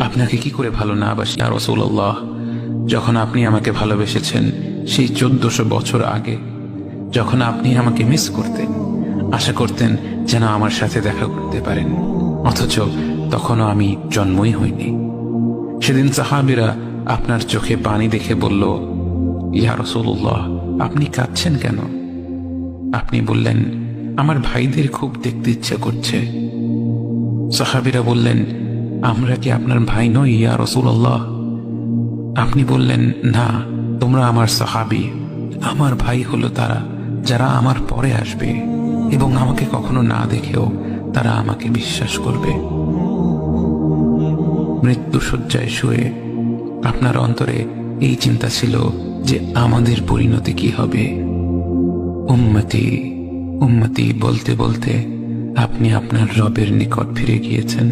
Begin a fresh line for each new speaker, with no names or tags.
আপনাকে কি করে ভালো না বাসি ইয়া রাসূলুল্লাহ। যখন আপনি আমাকে ভালোবেসেছেন সেই 1400 বছর আগে, যখন আপনি আমাকে মিস করতেন, আশা করতেন যেন আমার সাথে দেখা করতে পারেন, অথচ তখনও আমি জন্মই হইনি। সেদিন সাহাবীরা আপনার চোখে পানি দেখে বলল, ইয়া রাসূলুল্লাহ, আপনি কাঁদছেন কেন? আপনি বললেন, আমার ভাইদের খুব দেখতে ইচ্ছা করছে। সাহাবীরা বললেন, আমরা কি আপনার ভাই নই ইয়া রাসূলুল্লাহ? আপনি বললেন, না, তোমরা আমার সাহাবী। আমার ভাই হলো তারা যারা আমার পরে আসবে এবং আমাকে কখনো না দেখেও তারা আমাকে বিশ্বাস করবে। মৃত্যু শয্যায় শুয়ে আপনার অন্তরে এই চিন্তা ছিল যে আমাদের পরিণতি কি হবে। উম্মতি উম্মতি বলতে বলতে আপনি আপনার রবের নিকট ফিরে গিয়েছেন।